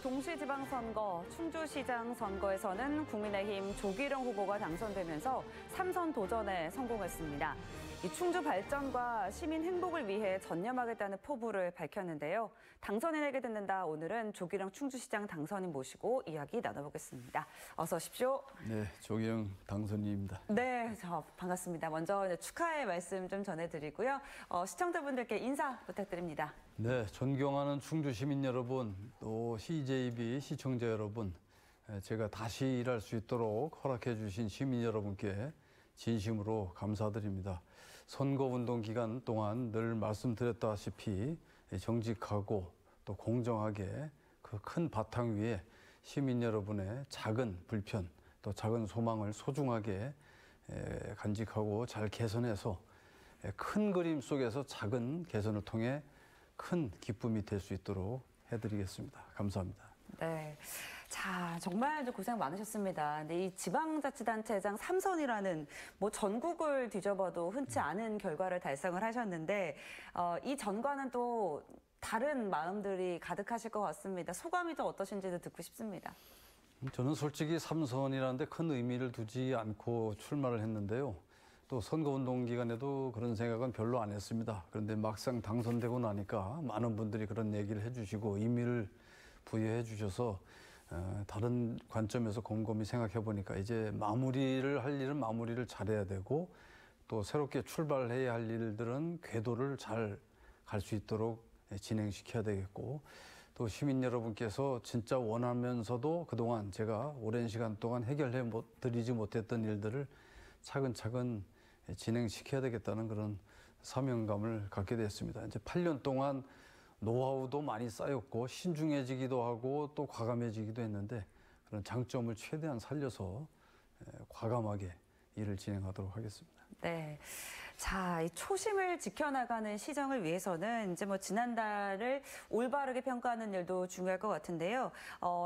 동시지방선거, 충주시장 선거에서는 국민의힘 조기령 후보가 당선되면서 3선 도전에 성공했습니다. 이 충주 발전과 시민 행복을 위해 전념하겠다는 포부를 밝혔는데요. 당선인에게 듣는다. 오늘은 조기령 충주시장 당선인 모시고 이야기 나눠보겠습니다. 어서 오십시오. 네, 조기령 당선인입니다. 네, 반갑습니다. 먼저 축하의 말씀 좀 전해드리고요. 시청자분들께 인사 부탁드립니다. 네, 존경하는 충주 시민 여러분, 또 CJB 시청자 여러분, 제가 다시 일할 수 있도록 허락해 주신 시민 여러분께 진심으로 감사드립니다. 선거운동 기간 동안 늘 말씀드렸다시피 정직하고 또 공정하게 그 큰 바탕 위에 시민 여러분의 작은 불편 또 작은 소망을 소중하게 간직하고 잘 개선해서 큰 그림 속에서 작은 개선을 통해 큰 기쁨이 될 수 있도록 해드리겠습니다. 감사합니다. 네. 자, 정말 고생 많으셨습니다. 근데 이 지방자치단체장 3선이라는 전국을 뒤져봐도 흔치 않은 결과를 달성을 하셨는데, 이 전과는 또 다른 마음들이 가득하실 것 같습니다. 소감이 좀 어떠신지도 듣고 싶습니다. 저는 솔직히 3선이라는데 큰 의미를 두지 않고 출마를 했는데요. 또 선거운동 기간에도 그런 생각은 별로 안 했습니다. 그런데 막상 당선되고 나니까 많은 분들이 그런 얘기를 해주시고 의미를 부여해 주셔서 다른 관점에서 곰곰이 생각해 보니까 이제 마무리를 할 일은 마무리를 잘해야 되고 또 새롭게 출발해야 할 일들은 궤도를 잘 갈 수 있도록 진행시켜야 되겠고 또 시민 여러분께서 진짜 원하면서도 그동안 제가 오랜 시간 동안 해결해 드리지 못했던 일들을 차근차근 진행시켜야 되겠다는 그런 사명감을 갖게 됐습니다. 이제 8년 동안 노하우도 많이 쌓였고 신중해지기도 하고 또 과감해지기도 했는데 그런 장점을 최대한 살려서 과감하게 일을 진행하도록 하겠습니다. 네. 자, 이 초심을 지켜나가는 시정을 위해서는 이제 지난달을 올바르게 평가하는 일도 중요할 것 같은데요.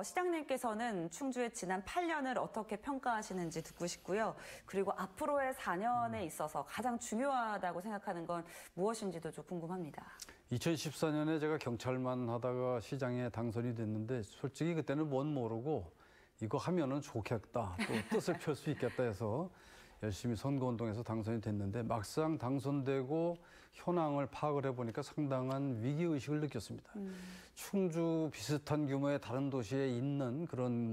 시장님께서는 충주의 지난 8년을 어떻게 평가하시는지 듣고 싶고요. 그리고 앞으로의 4년에 있어서 가장 중요하다고 생각하는 건 무엇인지도 좀 궁금합니다. 2014년에 제가 경찰만 하다가 시장에 당선이 됐는데 솔직히 그때는 뭔 모르고 이거 하면은 좋겠다, 또 뜻을 펼 수 있겠다 해서 열심히 선거운동에서 당선이 됐는데 막상 당선되고 현황을 파악을 해보니까 상당한 위기의식을 느꼈습니다. 충주 비슷한 규모의 다른 도시에 있는 그런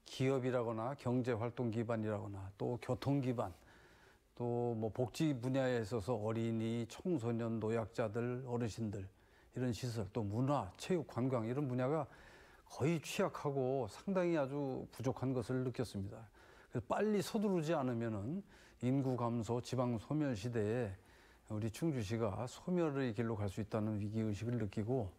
기업이라거나 경제활동 기반이라거나 또 교통 기반 또 복지 분야에 있어서 어린이, 청소년, 노약자들, 어르신들 이런 시설 또 문화, 체육, 관광 이런 분야가 거의 취약하고 상당히 아주 부족한 것을 느꼈습니다. 그래서 빨리 서두르지 않으면은 인구 감소, 지방 소멸 시대에 우리 충주시가 소멸의 길로 갈 수 있다는 위기의식을 느끼고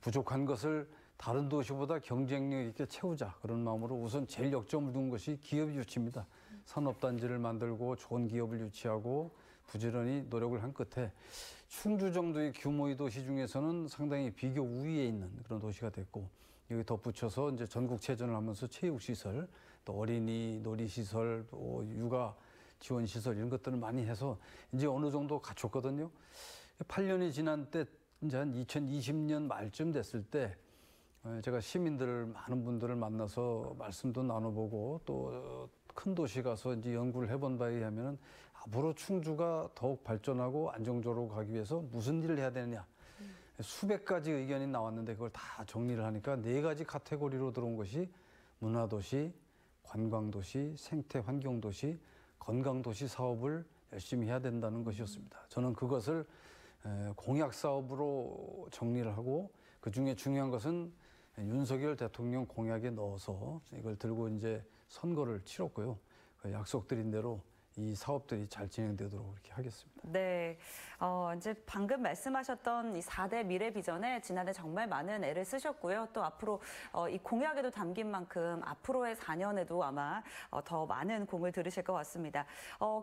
부족한 것을 다른 도시보다 경쟁력 있게 채우자 그런 마음으로 우선 제일 역점을 둔 것이 기업 유치입니다. 산업단지를 만들고 좋은 기업을 유치하고 부지런히 노력을 한 끝에 충주 정도의 규모의 도시 중에서는 상당히 비교 우위에 있는 그런 도시가 됐고 여기 덧붙여서 이제 전국체전을 하면서 체육시설, 또 어린이 놀이시설, 또 육아 지원시설 이런 것들을 많이 해서 이제 어느 정도 갖췄거든요. 8년이 지난 때 이제 한 2020년 말쯤 됐을 때 제가 시민들 많은 분들을 만나서 말씀도 나눠보고 또 큰 도시 가서 이제 연구를 해본 바에 의하면은 앞으로 충주가 더욱 발전하고 안정적으로 가기 위해서 무슨 일을 해야 되느냐. 수백 가지 의견이 나왔는데 그걸 다 정리를 하니까 4가지 카테고리로 들어온 것이 문화도시, 관광도시, 생태환경도시, 건강도시 사업을 열심히 해야 된다는 것이었습니다. 저는 그것을 공약 사업으로 정리를 하고 그중에 중요한 것은 윤석열 대통령 공약에 넣어서 이걸 들고 이제 선거를 치렀고요. 그 약속드린 대로 이 사업들이 잘 진행되도록 그렇게 하겠습니다. 네. 이제 방금 말씀하셨던 이 4대 미래 비전에 지난해 정말 많은 애를 쓰셨고요. 또 앞으로 이 공약에도 담긴 만큼 앞으로의 4년에도 아마 더 많은 공을 들으실 것 같습니다.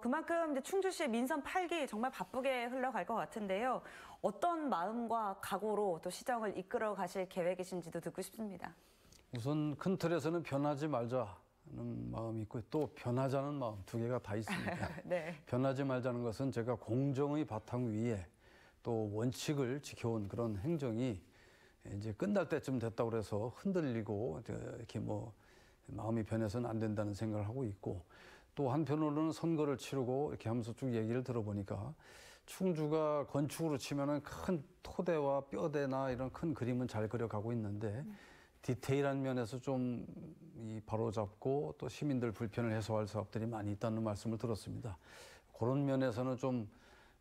그만큼 이제 충주시의 민선 8기 정말 바쁘게 흘러갈 것 같은데요. 어떤 마음과 각오로 또 시정을 이끌어 가실 계획이신지도 듣고 싶습니다. 우선 큰 틀에서는 변하지 말자. 는 마음이 있고 또 변하자는 마음 2개가 다 있습니다. 네. 변하지 말자는 것은 제가 공정의 바탕 위에 또 원칙을 지켜온 그런 행정이 이제 끝날 때쯤 됐다고 그래서 흔들리고 이렇게 뭐 마음이 변해서는 안 된다는 생각을 하고 있고, 또 한편으로는 선거를 치르고 이렇게 하면서 쭉 얘기를 들어보니까 충주가 건축으로 치면은 큰 토대와 뼈대나 이런 큰 그림은 잘 그려가고 있는데 디테일한 면에서 좀 바로잡고 또 시민들 불편을 해소할 사업들이 많이 있다는 말씀을 들었습니다. 그런 면에서는 좀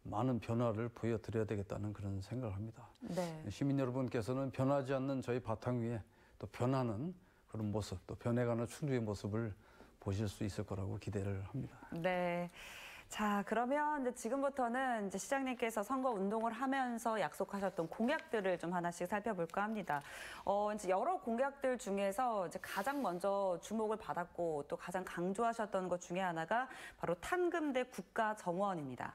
많은 변화를 보여드려야 되겠다는 그런 생각을 합니다. 네. 시민 여러분께서는 변하지 않는 저희 바탕 위에 또 변하는 그런 모습, 또 변해가는 충주의 모습을 보실 수 있을 거라고 기대를 합니다. 네. 자, 그러면 이제 지금부터는 이제 시장님께서 선거 운동을 하면서 약속하셨던 공약들을 좀 하나씩 살펴볼까 합니다. 이제 여러 공약들 중에서 이제 가장 먼저 주목을 받았고 또 가장 강조하셨던 것 중에 하나가 바로 탄금대 국가정원입니다.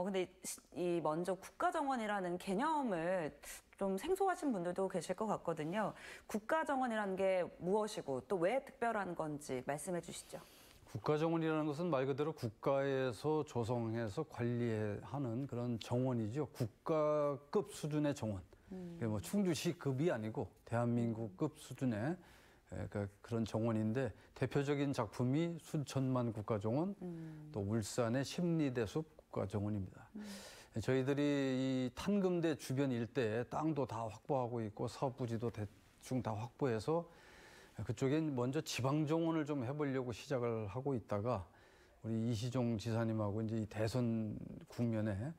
근데 이 먼저 국가정원이라는 개념을 좀 생소하신 분들도 계실 것 같거든요. 국가정원이라는 게 무엇이고 또 왜 특별한 건지 말씀해 주시죠. 국가정원이라는 것은 말 그대로 국가에서 조성해서 관리하는 그런 정원이죠. 국가급 수준의 정원. 뭐 충주시급이 아니고 대한민국급 수준의 그런 정원인데 대표적인 작품이 순천만 국가정원, 또 울산의 심리대숲 국가정원입니다. 저희들이 이 탄금대 주변 일대에 땅도 다 확보하고 있고 사업부지도 대충 다 확보해서 그쪽엔 먼저 지방정원을 좀 해보려고 시작을 하고 있다가 우리 이시종 지사님하고 이제 이 대선 국면에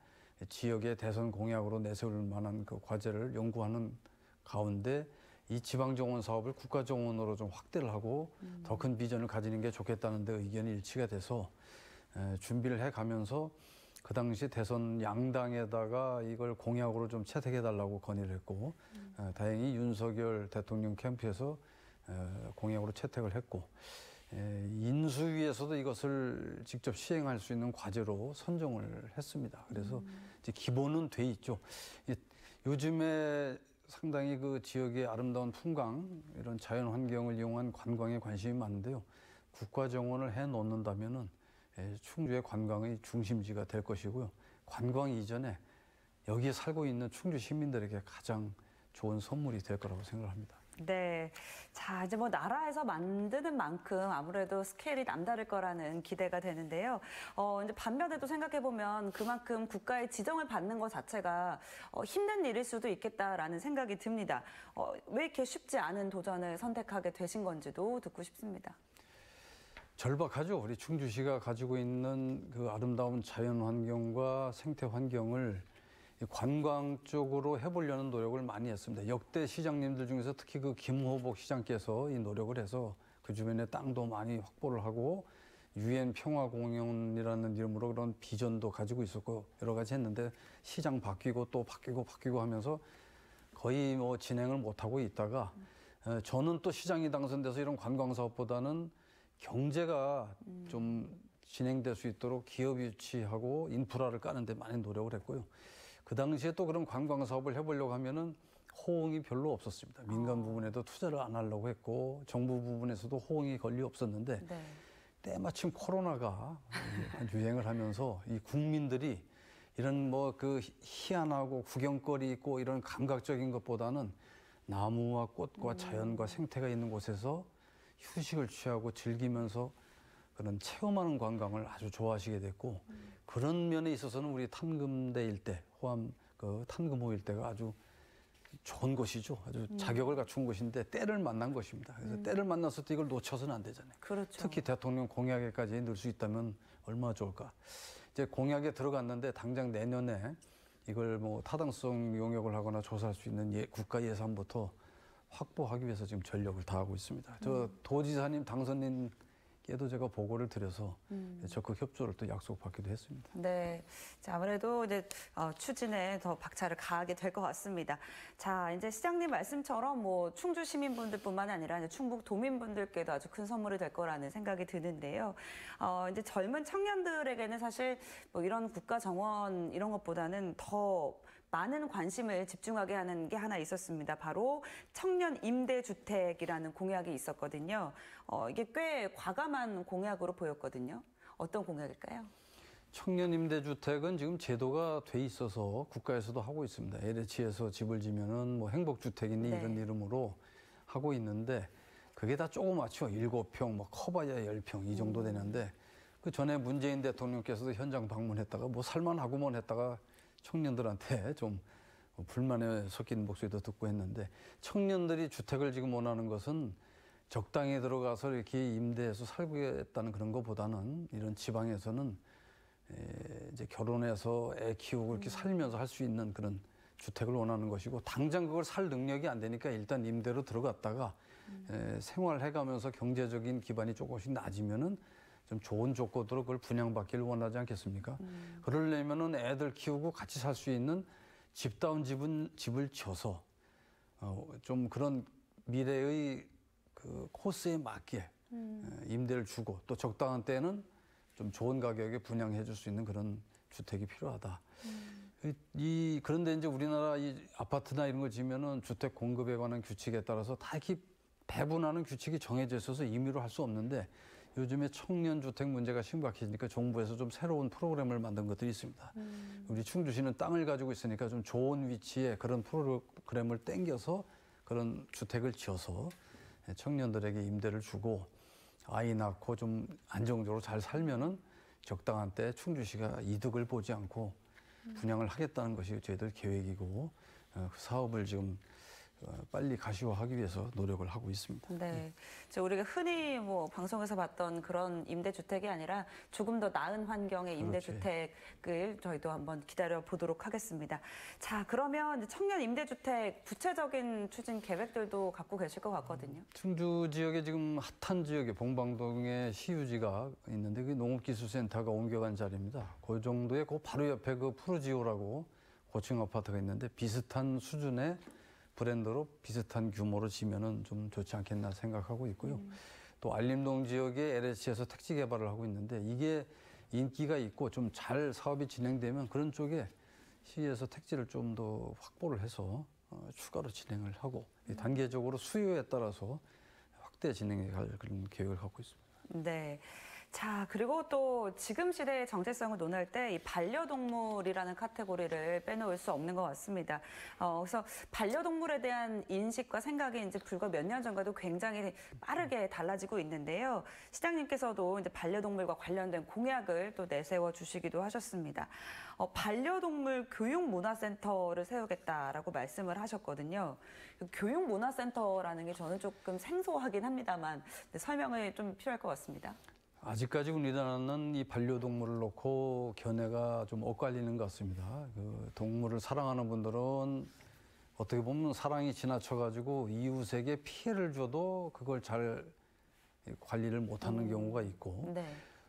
지역의 대선 공약으로 내세울 만한 그 과제를 연구하는 가운데 이 지방정원 사업을 국가정원으로 좀 확대를 하고 더 큰 비전을 가지는 게 좋겠다는 데 의견이 일치가 돼서 준비를 해가면서 그 당시 대선 양당에다가 이걸 공약으로 좀 채택해달라고 건의를 했고 다행히 윤석열 대통령 캠프에서 공약으로 채택을 했고 인수위에서도 이것을 직접 시행할 수 있는 과제로 선정을 했습니다. 그래서 이제 기본은 돼 있죠. 요즘에 상당히 그 지역의 아름다운 풍광, 이런 자연 환경을 이용한 관광에 관심이 많은데요. 국가정원을 해 놓는다면은 충주의 관광의 중심지가 될 것이고요. 관광 이전에 여기에 살고 있는 충주 시민들에게 가장 좋은 선물이 될 거라고 생각합니다. 네. 자, 이제 뭐 나라에서 만드는 만큼 아무래도 스케일이 남다를 거라는 기대가 되는데요. 이제 반면에도 생각해보면 그만큼 국가의 지정을 받는 것 자체가 힘든 일일 수도 있겠다라는 생각이 듭니다. 왜 이렇게 쉽지 않은 도전을 선택하게 되신 건지도 듣고 싶습니다. 절박하죠. 우리 충주시가 가지고 있는 그 아름다운 자연 환경과 생태 환경을 관광 쪽으로 해보려는 노력을 많이 했습니다. 역대 시장님들 중에서 특히 그 김호복 시장께서 이 노력을 해서 그 주변에 땅도 많이 확보를 하고 UN 평화공원이라는 이름으로 그런 비전도 가지고 있었고 여러 가지 했는데 시장 바뀌고 또 바뀌고 하면서 거의 뭐 진행을 못하고 있다가 저는 또 시장이 당선돼서 이런 관광 사업보다는 경제가 좀 진행될 수 있도록 기업 유치하고 인프라를 까는 데 많이 노력을 했고요. 그 당시에 또 그런 관광 사업을 해보려고 하면은 호응이 별로 없었습니다. 민간 부분에도 투자를 안 하려고 했고 정부 부분에서도 호응이 거의 없었는데 네. 때마침 코로나가 유행을 하면서 이 국민들이 이런 뭐 그 희한하고 구경거리 있고 이런 감각적인 것보다는 나무와 꽃과 자연과 생태가 있는 곳에서 휴식을 취하고 즐기면서 그런 체험하는 관광을 아주 좋아하시게 됐고 그런 면에 있어서는 우리 탄금대 일대, 호암 그 탄금호 일대가 아주 좋은 곳이죠. 아주 자격을 갖춘 곳인데 때를 만난 것입니다. 그래서 때를 만났을 때 이걸 놓쳐서는 안 되잖아요. 그렇죠. 특히 대통령 공약에까지 넣을 수 있다면 얼마나 좋을까. 이제 공약에 들어갔는데 당장 내년에 이걸 뭐 타당성 용역을 하거나 조사할 수 있는 국가 예산부터 확보하기 위해서 지금 전력을 다하고 있습니다. 저 도지사님 당선인께도 제가 보고를 드려서 적극 협조를 또 약속받기도 했습니다. 네, 자, 아무래도 이제 추진에 더 박차를 가하게 될 것 같습니다. 자, 이제 시장님 말씀처럼 뭐 충주 시민분들뿐만 아니라 이제 충북 도민분들께도 아주 큰 선물이 될 거라는 생각이 드는데요. 이제 젊은 청년들에게는 사실 뭐 이런 국가 정원 이런 것보다는 더 많은 관심을 집중하게 하는 게 하나 있었습니다. 바로 청년 임대주택이라는 공약이 있었거든요. 이게 꽤 과감한 공약으로 보였거든요. 어떤 공약일까요? 청년 임대주택은 지금 제도가 돼 있어서 국가에서도 하고 있습니다. LH에서 집을 지면은 뭐 행복주택이니 네. 이런 이름으로 하고 있는데 그게 다 조그맣죠. 7평, 뭐 커봐야 10평 이 정도 되는데 그 전에 문재인 대통령께서도 현장 방문했다가 뭐 살만하구먼 했다가 청년들한테 좀 불만에 섞인 목소리도 듣고 했는데 청년들이 주택을 지금 원하는 것은 적당히 들어가서 이렇게 임대해서 살겠다는 그런 것보다는 이런 지방에서는 이제 결혼해서 애 키우고 이렇게 살면서 할 수 있는 그런 주택을 원하는 것이고 당장 그걸 살 능력이 안 되니까 일단 임대로 들어갔다가 생활해가면서 경제적인 기반이 조금씩 낮으면은 좀 좋은 조건으로 그걸 분양받기를 원하지 않겠습니까? 그러려면은 애들 키우고 같이 살 수 있는 집다운 집을 지어서 좀 그런 미래의 그 코스에 맞게 임대를 주고 또 적당한 때는 좀 좋은 가격에 분양해 줄 수 있는 그런 주택이 필요하다. 그런데 이제 우리나라 이 아파트나 이런 거 지면은 주택 공급에 관한 규칙에 따라서 다 이렇게 배분하는 규칙이 정해져 있어서 임의로 할 수 없는데 요즘에 청년 주택 문제가 심각해지니까 정부에서 좀 새로운 프로그램을 만든 것들이 있습니다. 우리 충주시는 땅을 가지고 있으니까 좀 좋은 위치에 그런 프로그램을 땡겨서 그런 주택을 지어서 청년들에게 임대를 주고 아이 낳고 좀 안정적으로 잘 살면은 적당한 때 충주시가 이득을 보지 않고 분양을 하겠다는 것이 저희들 계획이고 그 사업을 지금 빨리 가시화하기 위해서 노력을 하고 있습니다. 네. 우리가 흔히 뭐 방송에서 봤던 그런 임대주택이 아니라 조금 더 나은 환경의 임대주택을 저희도 한번 기다려 보도록 하겠습니다. 자, 그러면 청년 임대주택 구체적인 추진 계획들도 갖고 계실 것 같거든요. 충주 지역에 지금 핫한 지역에 봉방동에 시유지가 있는데 그 농업기술센터가 옮겨간 자리입니다. 그 정도에 그 바로 옆에 그 푸르지오라고 고층 아파트가 있는데 비슷한 수준의 브랜드로 비슷한 규모로 지면은 좀 좋지 않겠나 생각하고 있고요. 또 알림동 지역에 LH에서 택지 개발을 하고 있는데 이게 인기가 있고 좀 잘 사업이 진행되면 그런 쪽에 시에서 택지를 좀 더 확보를 해서 추가로 진행을 하고 단계적으로 수요에 따라서 확대 진행해 갈 그런 계획을 갖고 있습니다. 네. 자, 그리고 또 지금 시대의 정체성을 논할 때 이 반려동물이라는 카테고리를 빼놓을 수 없는 것 같습니다. 그래서 반려동물에 대한 인식과 생각이 이제 불과 몇 년 전과도 굉장히 빠르게 달라지고 있는데요. 시장님께서도 이제 반려동물과 관련된 공약을 또 내세워 주시기도 하셨습니다. 반려동물 교육문화센터를 세우겠다라고 말씀을 하셨거든요. 교육문화센터라는 게 저는 조금 생소하긴 합니다만 설명이 좀 필요할 것 같습니다. 아직까지 우리나라는 이 반려동물을 놓고 견해가 좀 엇갈리는 것 같습니다. 그 동물을 사랑하는 분들은 어떻게 보면 사랑이 지나쳐가지고 이웃에게 피해를 줘도 그걸 잘 관리를 못하는 경우가 있고 네.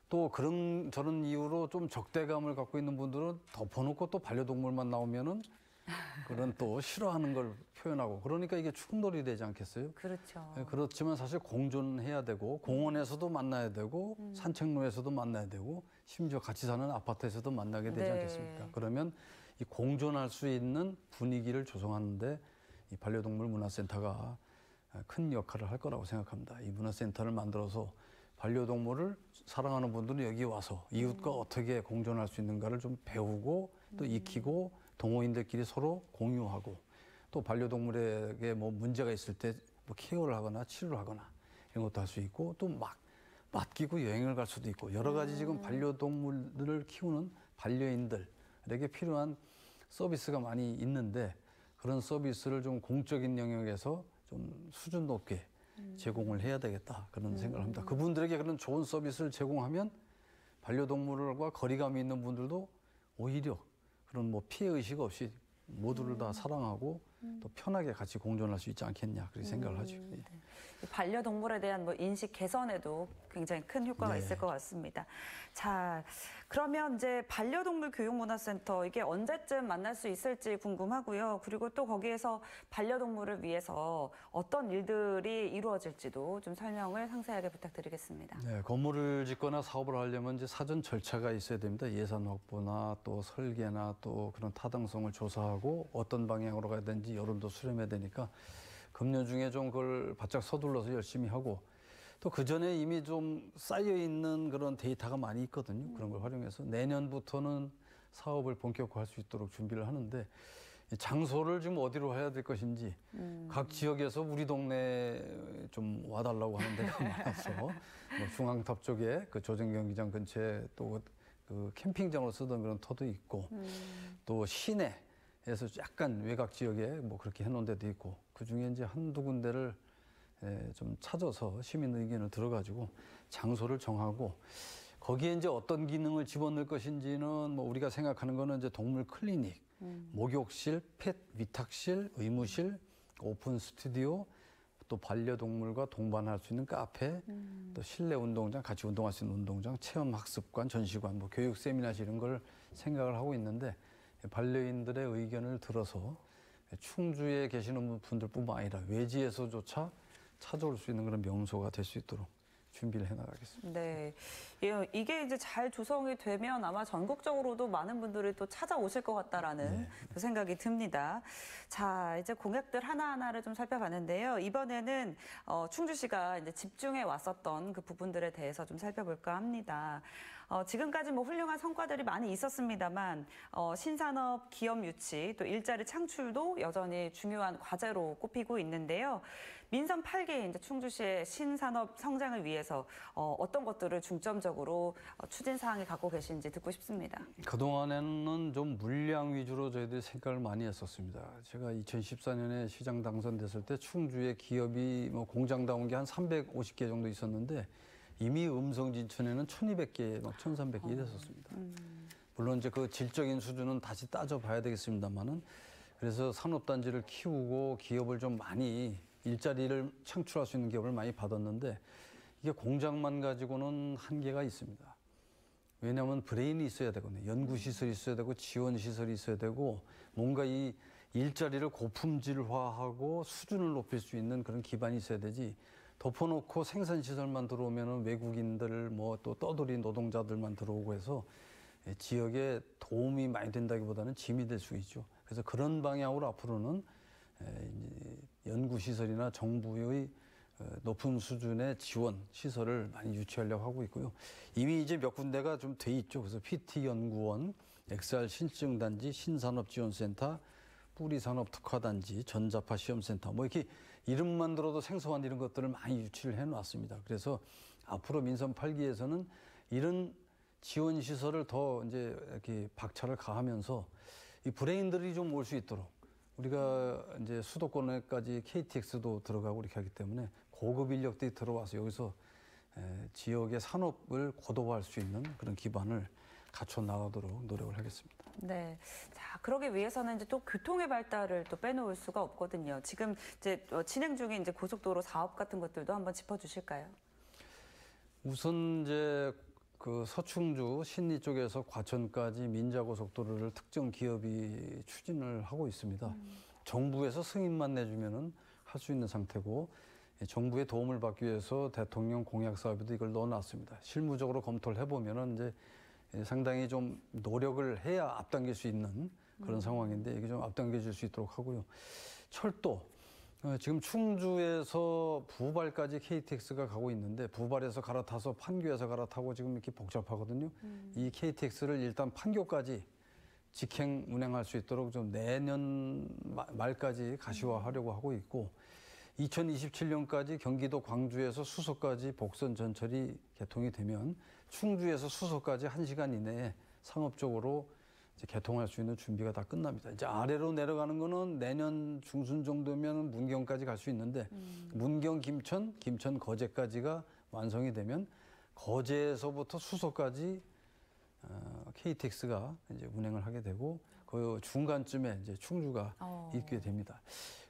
또 그런 저런 이유로 좀 적대감을 갖고 있는 분들은 덮어놓고 또 반려동물만 나오면은 그런 또 싫어하는 걸 표현하고 그러니까 이게 충돌이 되지 않겠어요? 그렇죠. 그렇지만 사실 공존해야 되고 공원에서도 만나야 되고 산책로에서도 만나야 되고 심지어 같이 사는 아파트에서도 만나게 되지 네. 않겠습니까? 그러면 이 공존할 수 있는 분위기를 조성하는데 이 반려동물 문화센터가 큰 역할을 할 거라고 생각합니다. 이 문화센터를 만들어서 반려동물을 사랑하는 분들은 여기 와서 이웃과 어떻게 공존할 수 있는가를 좀 배우고 또 익히고 동호인들끼리 서로 공유하고 또 반려동물에게 뭐 문제가 있을 때 뭐 케어를 하거나 치료를 하거나 이런 것도 할 수 있고 또 막 맡기고 여행을 갈 수도 있고 여러 가지 지금 반려동물들을 키우는 반려인들에게 필요한 서비스가 많이 있는데 그런 서비스를 좀 공적인 영역에서 좀 수준 높게 제공을 해야 되겠다 그런 생각을 합니다. 그분들에게 그런 좋은 서비스를 제공하면 반려동물과 거리감이 있는 분들도 오히려 그런 뭐 피해 의식 없이 모두를 다 사랑하고 또 편하게 같이 공존할 수 있지 않겠냐 그렇게 생각을 하죠. 예. 네. 반려동물에 대한 뭐 인식 개선에도 굉장히 큰 효과가 네. 있을 것 같습니다. 자, 그러면 이제 반려동물 교육문화센터 이게 언제쯤 만날 수 있을지 궁금하고요. 그리고 또 거기에서 반려동물을 위해서 어떤 일들이 이루어질지도 좀 설명을 상세하게 부탁드리겠습니다. 네, 건물을 짓거나 사업을 하려면 이제 사전 절차가 있어야 됩니다. 예산 확보나 또 설계나 또 그런 타당성을 조사하고 어떤 방향으로 가야 되는지 여론도 수렴해야 되니까 금년 중에 좀 그걸 바짝 서둘러서 열심히 하고 또 그 전에 이미 좀 쌓여 있는 그런 데이터가 많이 있거든요. 그런 걸 활용해서 내년부터는 사업을 본격화할 수 있도록 준비를 하는데 이 장소를 지금 어디로 해야 될 것인지 각 지역에서 우리 동네 좀 와달라고 하는 데가 많아서 뭐 중앙탑 쪽에 그 조정 경기장 근처에 또 그 캠핑장으로 쓰던 그런 터도 있고 또 시내에서 약간 외곽 지역에 뭐 그렇게 해놓은 데도 있고 그 중에 이제 한두 군데를 좀 찾아서 시민 의견을 들어가지고 장소를 정하고 거기에 이제 어떤 기능을 집어넣을 것인지는 뭐 우리가 생각하는 거는 이제 동물 클리닉, 목욕실, 펫 위탁실, 의무실, 오픈 스튜디오, 또 반려동물과 동반할 수 있는 카페, 또 실내 운동장, 같이 운동할 수 있는 운동장, 체험 학습관, 전시관, 뭐 교육 세미나실 이런 걸 생각을 하고 있는데 반려인들의 의견을 들어서 충주에 계시는 분들뿐만 아니라 외지에서조차 찾아올 수 있는 그런 명소가 될 수 있도록 준비를 해나가겠습니다. 네, 이게 이제 잘 조성이 되면 아마 전국적으로도 많은 분들이 또 찾아오실 것 같다라는 그 생각이 듭니다. 자, 이제 공약들 하나하나를 좀 살펴봤는데요. 이번에는 충주시가 이제 집중해 왔었던 그 부분들에 대해서 좀 살펴볼까 합니다. 지금까지 뭐 훌륭한 성과들이 많이 있었습니다만 신산업 기업 유치 또 일자리 창출도 여전히 중요한 과제로 꼽히고 있는데요. 민선 8기 이제 충주시의 신산업 성장을 위해서 어떤 것들을 중점적으로 추진 사항에 갖고 계신지 듣고 싶습니다. 그동안에는 좀 물량 위주로 저희들이 생각을 많이 했었습니다. 제가 2014년에 시장 당선됐을 때 충주의 기업이 뭐 공장다운 게 한 350개 정도 있었는데 이미 음성 진천에는 1,200개, 막 1,300개 이랬었습니다. 물론 이제 그 질적인 수준은 다시 따져봐야 되겠습니다만은 그래서 산업단지를 키우고 기업을 좀 많이 일자리를 창출할 수 있는 기업을 많이 받았는데 이게 공장만 가지고는 한계가 있습니다. 왜냐하면 브레인이 있어야 되거든요. 연구시설이 있어야 되고 지원시설이 있어야 되고 뭔가 이 일자리를 고품질화하고 수준을 높일 수 있는 그런 기반이 있어야 되지 덮어놓고 생산시설만 들어오면 외국인들 뭐 또 떠돌이 노동자들만 들어오고 해서 지역에 도움이 많이 된다기보다는 짐이 될 수 있죠. 그래서 그런 방향으로 앞으로는 연구시설이나 정부의 높은 수준의 지원 시설을 많이 유치하려고 하고 있고요. 이미 이제 몇 군데가 좀 돼 있죠. 그래서 PT연구원, XR 신증단지, 신산업지원센터, 뿌리산업특화단지, 전자파 시험센터 뭐 이렇게 이름만 들어도 생소한 이런 것들을 많이 유치를 해놨습니다. 그래서 앞으로 민선 8기에서는 이런 지원 시설을 더 이제 이렇게 박차를 가하면서 이 브레인들이 좀 올 수 있도록 우리가 이제 수도권에까지 KTX도 들어가고 이렇게 하기 때문에 고급 인력들이 들어와서 여기서 지역의 산업을 고도화할 수 있는 그런 기반을 갖춰 나가도록 노력을 하겠습니다. 네. 자, 그러기 위해서는 이제 또 교통의 발달을 또 빼놓을 수가 없거든요. 지금 이제 진행 중인 이제 고속도로 사업 같은 것들도 한번 짚어주실까요? 우선 이제 그 서충주 신리 쪽에서 과천까지 민자고속도로를 특정 기업이 추진을 하고 있습니다. 정부에서 승인만 내주면은 할 수 있는 상태고 정부의 도움을 받기 위해서 대통령 공약 사업에도 이걸 넣어놨습니다. 실무적으로 검토를 해보면은 이제 상당히 좀 노력을 해야 앞당길 수 있는 그런 상황인데 이게 좀 앞당겨질 수 있도록 하고요. 철도. 지금 충주에서 부발까지 KTX가 가고 있는데 부발에서 갈아타서 판교에서 갈아타고 지금 이렇게 복잡하거든요. 이 KTX를 일단 판교까지 직행 운행할 수 있도록 좀 내년 말까지 가시화하려고 하고 있고 2027년까지 경기도 광주에서 수서까지 복선 전철이 개통이 되면 충주에서 수서까지 1시간 이내에 상업적으로 이제 개통할 수 있는 준비가 다 끝납니다. 이제 아래로 내려가는 거는 내년 중순 정도면 문경까지 갈 수 있는데 문경 김천, 김천 거제까지가 완성이 되면 거제에서부터 수서까지 KTX가 이제 운행을 하게 되고 그 중간쯤에 이제 충주가 있게 됩니다.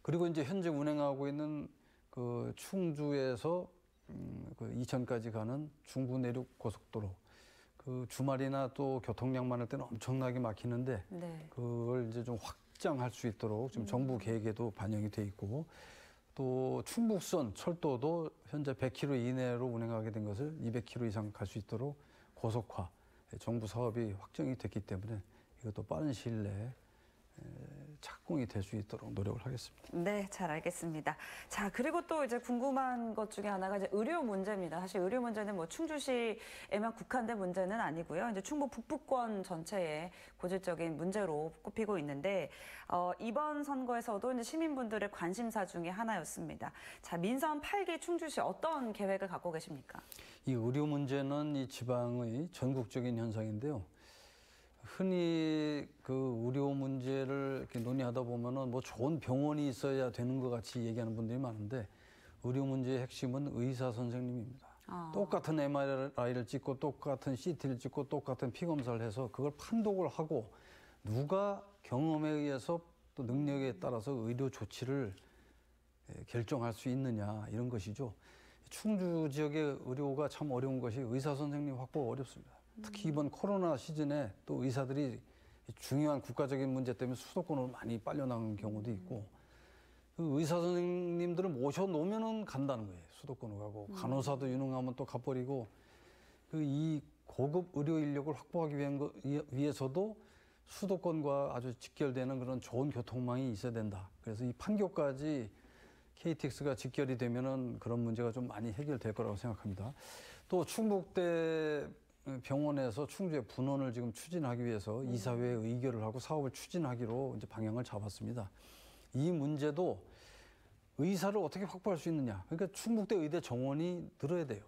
그리고 이제 현재 운행하고 있는 그 충주에서 그 이천까지 가는 중부 내륙 고속도로 그 주말이나 또 교통량 많을 때는 엄청나게 막히는데 네. 그걸 이제 좀 확장할 수 있도록 지금 정부 계획에도 반영이 돼 있고 또 충북선 철도도 현재 100km 이내로 운행하게 된 것을 200km 이상 갈 수 있도록 고속화 정부 사업이 확정이 됐기 때문에 이것도 빠른 시일 내에 착공이 될 수 있도록 노력을 하겠습니다. 네, 잘 알겠습니다. 자, 그리고 또 이제 궁금한 것 중에 하나가 이제 의료 문제입니다. 사실 의료 문제는 뭐 충주시에만 국한된 문제는 아니고요. 이제 충북 북부권 전체의 고질적인 문제로 꼽히고 있는데, 이번 선거에서도 이제 시민분들의 관심사 중에 하나였습니다. 자, 민선 8기 충주시 어떤 계획을 갖고 계십니까? 이 의료 문제는 이 지방의 전국적인 현상인데요. 흔히 그 의료 문제를 이렇게 논의하다 보면은 뭐 좋은 병원이 있어야 되는 것 같이 얘기하는 분들이 많은데 의료 문제의 핵심은 의사 선생님입니다. 똑같은 MRI를 찍고 똑같은 CT를 찍고 똑같은 피 검사를 해서 그걸 판독을 하고 누가 경험에 의해서 또 능력에 따라서 의료 조치를 결정할 수 있느냐 이런 것이죠. 충주 지역의 의료가 참 어려운 것이 의사 선생님 확보가 어렵습니다. 특히 이번 코로나 시즌에 또 의사들이 중요한 국가적인 문제 때문에 수도권으로 많이 빨려나간 경우도 있고 그 의사 선생님들을 모셔놓으면은 간다는 거예요. 수도권으로 가고 간호사도 유능하면 또 가버리고 그 이 고급 의료 인력을 확보하기 위해서도 수도권과 아주 직결되는 그런 좋은 교통망이 있어야 된다. 그래서 이 판교까지 KTX가 직결이 되면은 그런 문제가 좀 많이 해결될 거라고 생각합니다. 또 충북대 병원에서 충주의 분원을 지금 추진하기 위해서 이사회에 의결을 하고 사업을 추진하기로 이제 방향을 잡았습니다. 이 문제도 의사를 어떻게 확보할 수 있느냐. 그러니까 충북대 의대 정원이 늘어야 돼요.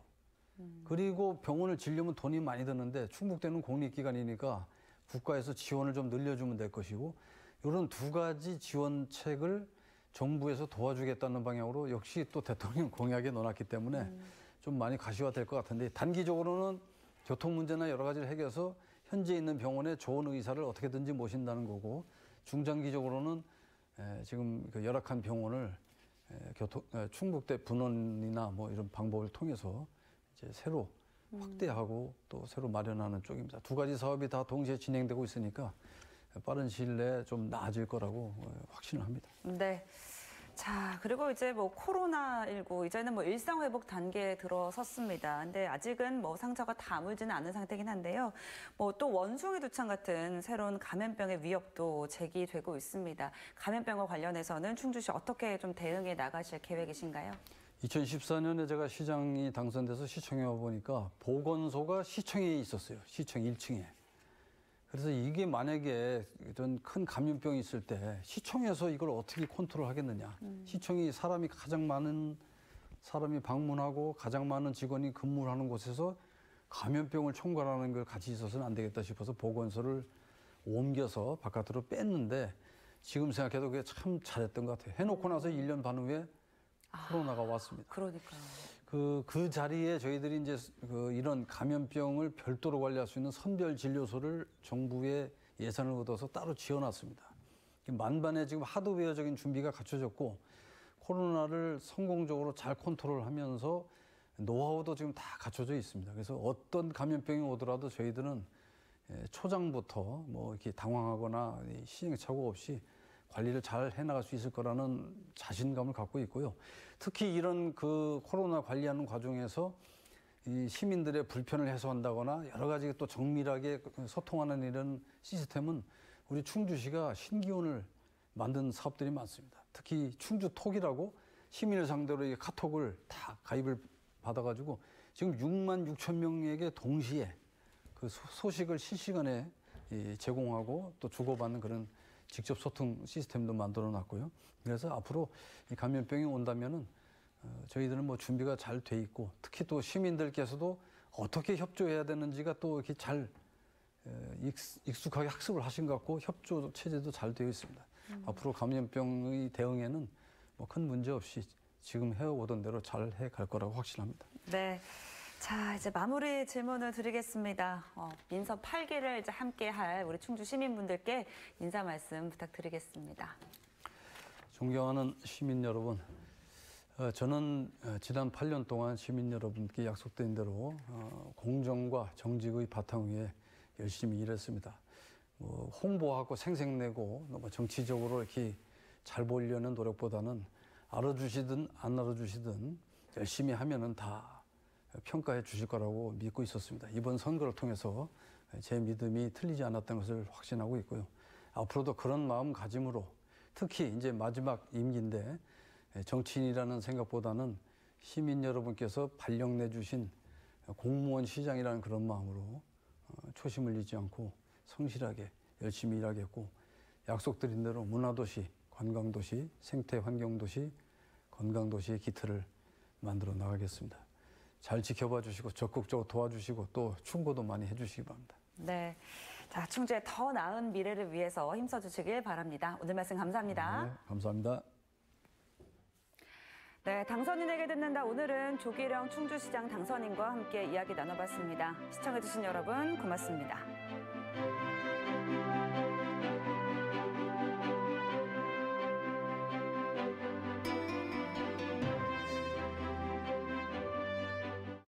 그리고 병원을 지려면 돈이 많이 드는데 충북대는 공립기관이니까 국가에서 지원을 좀 늘려주면 될 것이고 이런 두 가지 지원책을 정부에서 도와주겠다는 방향으로 역시 또 대통령 공약에 넣어놨기 때문에 좀 많이 가시화될 것 같은데 단기적으로는 교통 문제나 여러 가지를 해결해서 현재 있는 병원에 좋은 의사를 어떻게든지 모신다는 거고 중장기적으로는 지금 그 열악한 병원을 충북대 분원이나 뭐 이런 방법을 통해서 이제 새로 확대하고 또 새로 마련하는 쪽입니다. 두 가지 사업이 다 동시에 진행되고 있으니까 빠른 시일 내에 좀 나아질 거라고 확신을 합니다. 네. 자, 그리고 이제 뭐 코로나19 이제는 뭐 일상 회복 단계에 들어섰습니다. 근데 아직은 뭐 상처가 다 아물지는 않은 상태긴 한데요. 뭐 또 원숭이 두창 같은 새로운 감염병의 위협도 제기되고 있습니다. 감염병과 관련해서는 충주시 어떻게 좀 대응해 나가실 계획이신가요? 2014년에 제가 시장이 당선돼서 시청에 와보니까 보건소가 시청에 있었어요. 시청 1층에. 그래서 이게 만약에 이런 큰 감염병이 있을 때 시청에서 이걸 어떻게 컨트롤 하겠느냐. 시청이 사람이 가장 많은 사람이 방문하고 가장 많은 직원이 근무를 하는 곳에서 감염병을 총괄하는 걸 같이 있어서는 안 되겠다 싶어서 보건소를 옮겨서 바깥으로 뺐는데 지금 생각해도 그게 참 잘했던 것 같아요. 해놓고 나서 1년 반 후에 코로나가 왔습니다. 그러니까요. 그 자리에 저희들이 이제 이런 감염병을 별도로 관리할 수 있는 선별 진료소를 정부의 예산을 얻어서 따로 지어놨습니다. 만반의 지금 하드웨어적인 준비가 갖춰졌고 코로나를 성공적으로 잘 컨트롤하면서 노하우도 지금 다 갖춰져 있습니다. 그래서 어떤 감염병이 오더라도 저희들은 초장부터 뭐 이렇게 당황하거나 시행착오 없이 관리를 잘 해나갈 수 있을 거라는 자신감을 갖고 있고요. 특히 이런 그 코로나 관리하는 과정에서 이 시민들의 불편을 해소한다거나 여러 가지 또 정밀하게 소통하는 이런 시스템은 우리 충주시가 신기원을 만든 사업들이 많습니다. 특히 충주톡이라고 시민을 상대로 이 카톡을 다 가입을 받아가지고 지금 6만 6천 명에게 동시에 그 소식을 실시간에 제공하고 또 주고받는 그런 직접 소통 시스템도 만들어 놨고요. 그래서 앞으로 이 감염병이 온다면은 저희들은 뭐 준비가 잘 돼 있고 특히 또 시민들께서도 어떻게 협조해야 되는지가 또 이렇게 잘 익숙하게 학습을 하신 것 같고 협조 체제도 잘 되어 있습니다. 앞으로 감염병의 대응에는 뭐 큰 문제 없이 지금 해오던 대로 잘 해 갈 거라고 확신합니다. 네. 자, 이제 마무리 질문을 드리겠습니다. 민선 8기를 이제 함께 할 우리 충주 시민분들께 인사 말씀 부탁드리겠습니다. 존경하는 시민 여러분, 저는 지난 8년 동안 시민 여러분께 약속된 대로 공정과 정직의 바탕 위에 열심히 일했습니다. 홍보하고 생색내고 너무 정치적으로 이렇게 잘 보이려는 노력보다는 알아주시든 안 알아주시든 열심히 하면은 다 평가해 주실 거라고 믿고 있었습니다. 이번 선거를 통해서 제 믿음이 틀리지 않았던 것을 확신하고 있고요. 앞으로도 그런 마음가짐으로 특히 이제 마지막 임기인데 정치인이라는 생각보다는 시민 여러분께서 발령 내주신 공무원 시장이라는 그런 마음으로 초심을 잃지 않고 성실하게 열심히 일하겠고 약속드린 대로 문화도시, 관광도시, 생태환경도시, 건강도시의 기틀을 만들어 나가겠습니다. 잘 지켜봐 주시고 적극적으로 도와주시고 또 충고도 많이 해주시기 바랍니다. 네. 자, 충주의 더 나은 미래를 위해서 힘써주시길 바랍니다. 오늘 말씀 감사합니다. 네, 감사합니다. 네, 당선인에게 듣는다. 오늘은 조기령 충주시장 당선인과 함께 이야기 나눠봤습니다. 시청해주신 여러분 고맙습니다.